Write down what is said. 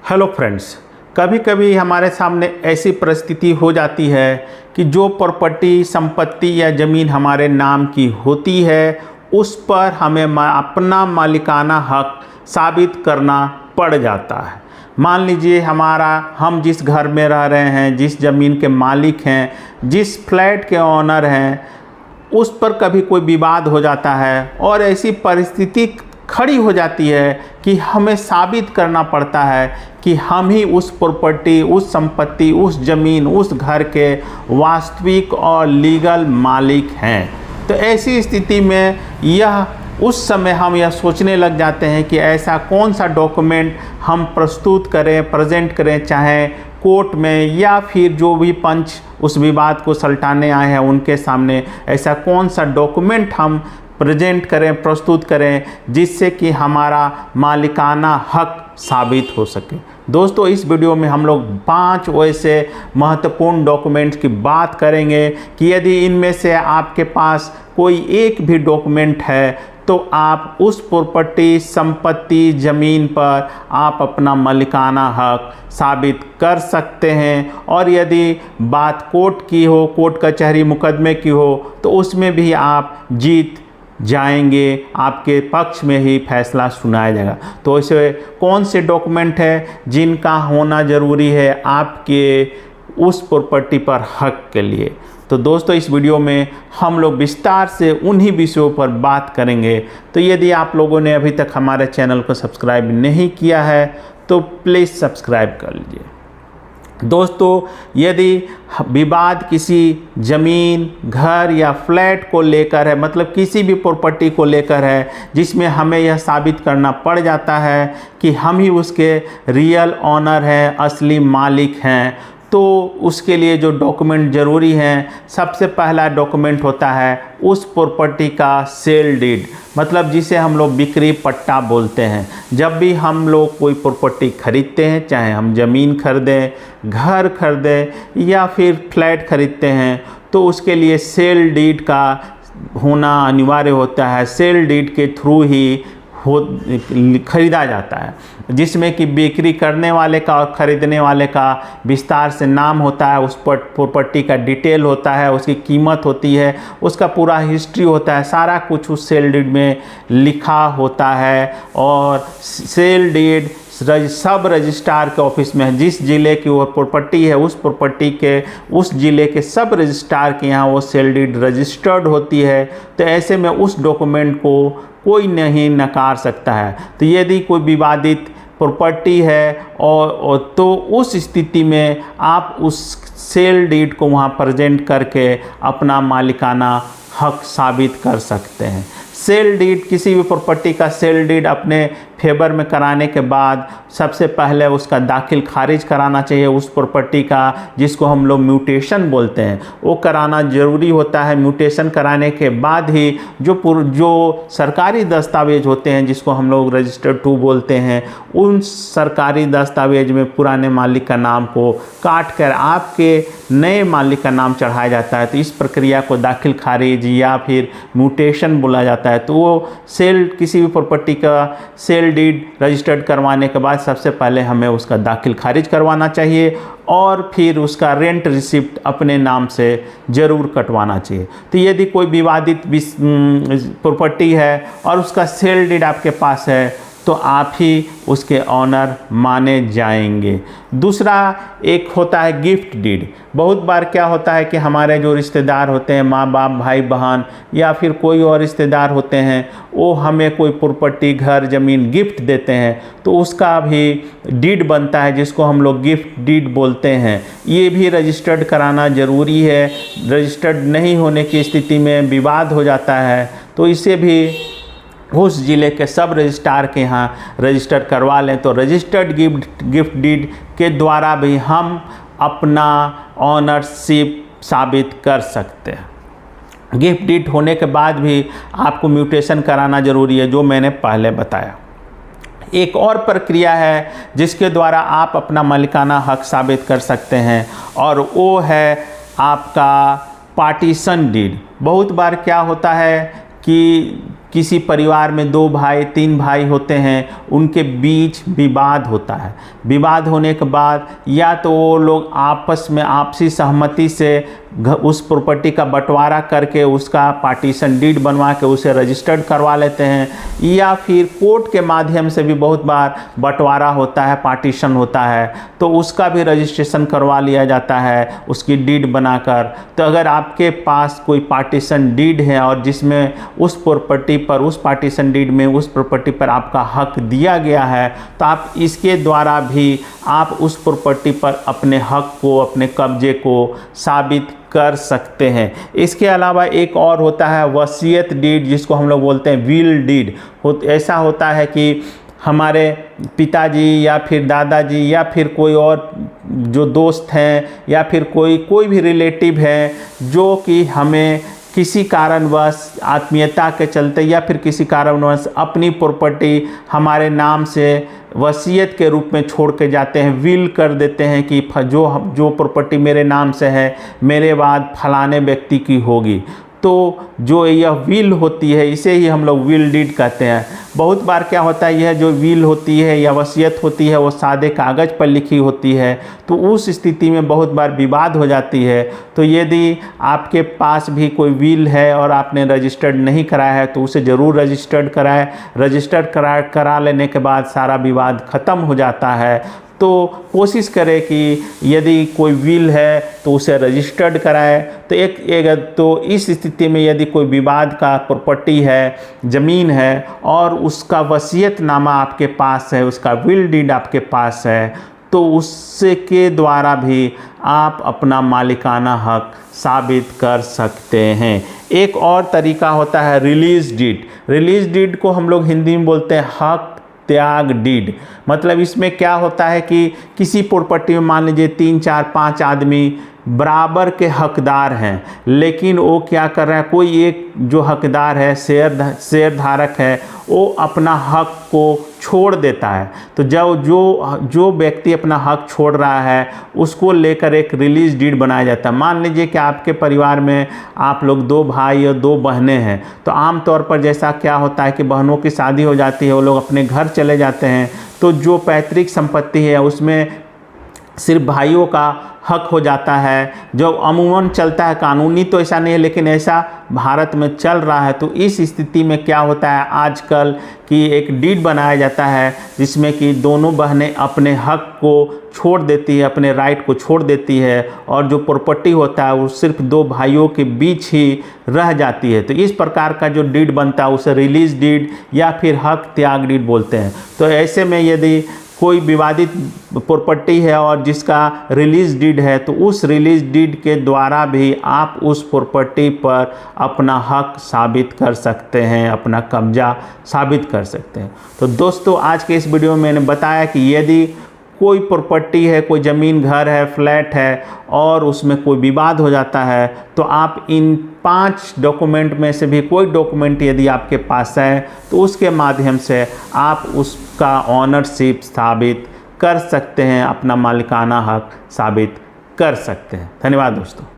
Hello friends, कभी कभी हमारे सामने ऐसी परिस्थिति हो जाती है कि जो प्रॉपर्टी, संपत्ति या ज़मीन हमारे नाम की होती है उस पर हमें अपना मालिकाना हक साबित करना पड़ जाता है। मान लीजिए हम जिस घर में रह रहे हैं, जिस ज़मीन के मालिक हैं, जिस फ्लैट के ऑनर हैं, उस पर कभी कोई विवाद हो जाता है और ऐसी परिस्थिति खड़ी हो जाती है कि हमें साबित करना पड़ता है कि हम ही उस प्रॉपर्टी, उस संपत्ति, उस ज़मीन, उस घर के वास्तविक और लीगल मालिक हैं। तो ऐसी स्थिति में उस समय हम यह सोचने लग जाते हैं कि ऐसा कौन सा डॉक्यूमेंट हम प्रस्तुत करें, प्रेजेंट करें, चाहे कोर्ट में या फिर जो भी पंच उस विवाद को सलटाने आए हैं उनके सामने, ऐसा कौन सा डॉक्यूमेंट हम प्रेजेंट करें, प्रस्तुत करें जिससे कि हमारा मालिकाना हक साबित हो सके। दोस्तों, इस वीडियो में हम लोग 5 ऐसे महत्वपूर्ण डॉक्यूमेंट्स की बात करेंगे कि यदि इनमें से आपके पास कोई एक भी डॉक्यूमेंट है तो आप उस प्रॉपर्टी, संपत्ति, ज़मीन पर आप अपना मालिकाना हक साबित कर सकते हैं। और यदि बात कोर्ट की हो, कोर्ट कचहरी मुकदमे की हो, तो उसमें भी आप जीत जाएंगे, आपके पक्ष में ही फैसला सुनाया जाएगा। तो ऐसे कौन से डॉक्यूमेंट हैं जिनका होना ज़रूरी है आपके उस प्रॉपर्टी पर हक के लिए? तो दोस्तों, इस वीडियो में हम लोग विस्तार से उन्हीं विषयों पर बात करेंगे। तो यदि आप लोगों ने अभी तक हमारे चैनल को सब्सक्राइब नहीं किया है तो प्लीज़ सब्सक्राइब कर लीजिए। दोस्तों, यदि विवाद किसी ज़मीन, घर या फ्लैट को लेकर है, मतलब किसी भी प्रॉपर्टी को लेकर है जिसमें हमें यह साबित करना पड़ जाता है कि हम ही उसके रियल ऑनर हैं, असली मालिक हैं, तो उसके लिए जो डॉक्यूमेंट ज़रूरी हैं, सबसे पहला डॉक्यूमेंट होता है उस प्रॉपर्टी का सेल डीड, मतलब जिसे हम लोग बिक्री पट्टा बोलते हैं। जब भी हम लोग कोई प्रॉपर्टी खरीदते हैं, चाहे हम ज़मीन खरीदें, घर खरीदें या फिर फ्लैट खरीदते हैं, तो उसके लिए सेल डीड का होना अनिवार्य होता है। सेल डीड के थ्रू ही खरीदा जाता है, जिसमें कि बिक्री करने वाले का और ख़रीदने वाले का विस्तार से नाम होता है, उस प्रॉपर्टी का डिटेल होता है, उसकी कीमत होती है, उसका पूरा हिस्ट्री होता है, सारा कुछ उस सेल डीड में लिखा होता है। और सेल डीड सब रजिस्ट्रार के ऑफिस में है। जिस ज़िले की वो प्रॉपर्टी है, उस प्रॉपर्टी के उस ज़िले के सब रजिस्ट्रार के यहाँ वो सेल डीड रजिस्टर्ड होती है। तो ऐसे में उस डॉक्यूमेंट को कोई नहीं नकार सकता है। तो यदि कोई विवादित प्रॉपर्टी है और तो उस स्थिति में आप उस सेल डीड को वहाँ प्रेजेंट करके अपना मालिकाना हक साबित कर सकते हैं। सेल डीड, किसी भी प्रॉपर्टी का सेल डीड अपने फेवर में कराने के बाद सबसे पहले उसका दाखिल खारिज कराना चाहिए उस प्रॉपर्टी का, जिसको हम लोग म्यूटेशन बोलते हैं, वो कराना ज़रूरी होता है। म्यूटेशन कराने के बाद ही जो सरकारी दस्तावेज होते हैं, जिसको हम लोग रजिस्टर 2 बोलते हैं, उन सरकारी दस्तावेज में पुराने मालिक का नाम को काट कर आपके नए मालिक का नाम चढ़ाया जाता है। तो इस प्रक्रिया को दाखिल खारिज या फिर म्यूटेशन बोला जाता है। तो वो किसी भी प्रॉपर्टी का सेल डीड रजिस्टर्ड करवाने के बाद सबसे पहले हमें उसका दाखिल खारिज करवाना चाहिए और फिर उसका रेंट रिसिप्ट अपने नाम से ज़रूर कटवाना चाहिए। तो यदि कोई विवादित प्रॉपर्टी है और उसका सेल डीड आपके पास है तो आप ही उसके ऑनर माने जाएंगे। दूसरा एक होता है गिफ्ट डीड। बहुत बार क्या होता है कि हमारे जो रिश्तेदार होते हैं, माँ बाप, भाई बहन या फिर कोई और रिश्तेदार होते हैं, वो हमें कोई प्रॉपर्टी, घर, ज़मीन गिफ्ट देते हैं, तो उसका भी डीड बनता है, जिसको हम लोग गिफ्ट डीड बोलते हैं। ये भी रजिस्टर्ड कराना ज़रूरी है। रजिस्टर्ड नहीं होने की स्थिति में विवाद हो जाता है, तो इसे भी उस ज़िले के सब रजिस्ट्रार के यहाँ रजिस्टर करवा लें। तो रजिस्टर्ड गिफ्ट डीड के द्वारा भी हम अपना ऑनरशिप साबित कर सकते हैं। गिफ्ट डीड होने के बाद भी आपको म्यूटेशन कराना ज़रूरी है, जो मैंने पहले बताया। एक और प्रक्रिया है जिसके द्वारा आप अपना मालिकाना हक साबित कर सकते हैं, और वो है आपका पार्टीशन डीड। बहुत बार क्या होता है कि किसी परिवार में 2 भाई 3 भाई होते हैं, उनके बीच विवाद होता है। विवाद होने के बाद या तो वो लोग आपस में आपसी सहमति से उस प्रॉपर्टी का बंटवारा करके उसका पार्टीशन डीड बनवा के उसे रजिस्टर्ड करवा लेते हैं, या फिर कोर्ट के माध्यम से भी बहुत बार बंटवारा होता है, पार्टीशन होता है, तो उसका भी रजिस्ट्रेशन करवा लिया जाता है उसकी डीड बनाकर। तो अगर आपके पास कोई पार्टीशन डीड है और जिसमें उस प्रॉपर्टी पर, उस पार्टीशन डीड में उस प्रॉपर्टी पर आपका हक दिया गया है, तो आप इसके द्वारा भी आप उस प्रॉपर्टी पर अपने हक को, अपने कब्जे को साबित कर सकते हैं। इसके अलावा एक और होता है वसीयत डीड, जिसको हम लोग बोलते हैं विल डीड। ऐसा होता है कि हमारे पिताजी या फिर दादाजी या फिर कोई और जो दोस्त हैं या फिर कोई भी रिलेटिव है जो कि हमें किसी कारणवश आत्मीयता के चलते या फिर किसी कारणवश अपनी प्रॉपर्टी हमारे नाम से वसीयत के रूप में छोड़ के जाते हैं, विल कर देते हैं कि जो प्रॉपर्टी मेरे नाम से है मेरे बाद फलाने व्यक्ति की होगी। तो जो यह विल होती है इसे ही हम लोग विल डीड कहते हैं। बहुत बार क्या होता है, यह जो विल होती है या वसीयत होती है वो सादे कागज़ पर लिखी होती है, तो उस स्थिति में बहुत बार विवाद हो जाती है। तो यदि आपके पास भी कोई विल है और आपने रजिस्टर्ड नहीं कराया है तो उसे ज़रूर रजिस्टर्ड कराएं। रजिस्टर्ड करा लेने के बाद सारा विवाद ख़त्म हो जाता है। तो कोशिश करें कि यदि कोई विल है तो उसे रजिस्टर्ड कराएं। तो इस स्थिति में यदि कोई विवाद का प्रॉपर्टी है, ज़मीन है और उसका वसीयतनामा आपके पास है, उसका विल डीड आपके पास है, तो उसके द्वारा भी आप अपना मालिकाना हक साबित कर सकते हैं। एक और तरीका होता है रिलीज़ डीड। रिलीज़ डीड को हम लोग हिंदी में बोलते हैं हक त्याग डीड। मतलब इसमें क्या होता है कि किसी प्रॉपर्टी में मान लीजिए 3 4 5 आदमी बराबर के हकदार हैं, लेकिन वो क्या कर रहा है, कोई एक जो हकदार है, शेयर धारक है, वो अपना हक को छोड़ देता है। तो जब जो व्यक्ति अपना हक छोड़ रहा है उसको लेकर एक रिलीज डीड बनाया जाता है। मान लीजिए कि आपके परिवार में आप लोग 2 भाई और 2 बहनें हैं, तो आम तौर पर जैसा क्या होता है कि बहनों की शादी हो जाती है, वो लोग अपने घर चले जाते हैं, तो जो पैतृक संपत्ति है उसमें सिर्फ भाइयों का हक हो जाता है, जो अमूमन चलता है। कानूनी तो ऐसा नहीं है, लेकिन ऐसा भारत में चल रहा है। तो इस स्थिति में क्या होता है आजकल कि एक डीड बनाया जाता है जिसमें कि दोनों बहनें अपने हक को छोड़ देती है, अपने राइट को छोड़ देती है, और जो प्रॉपर्टी होता है वो सिर्फ 2 भाइयों के बीच ही रह जाती है। तो इस प्रकार का जो डीड बनता है उसे रिलीज डीड या फिर हक त्याग डीड बोलते हैं। तो ऐसे में यदि कोई विवादित प्रॉपर्टी है और जिसका रिलीज डीड है, तो उस रिलीज डीड के द्वारा भी आप उस प्रॉपर्टी पर अपना हक साबित कर सकते हैं, अपना कब्जा साबित कर सकते हैं। तो दोस्तों, आज के इस वीडियो में मैंने बताया कि यदि कोई प्रॉपर्टी है, कोई ज़मीन, घर है, फ्लैट है और उसमें कोई विवाद हो जाता है, तो आप इन 5 डॉक्यूमेंट में से भी कोई डॉक्यूमेंट यदि आपके पास है तो उसके माध्यम से आप उसका ऑनरशिप साबित कर सकते हैं, अपना मालिकाना हक साबित कर सकते हैं। धन्यवाद दोस्तों।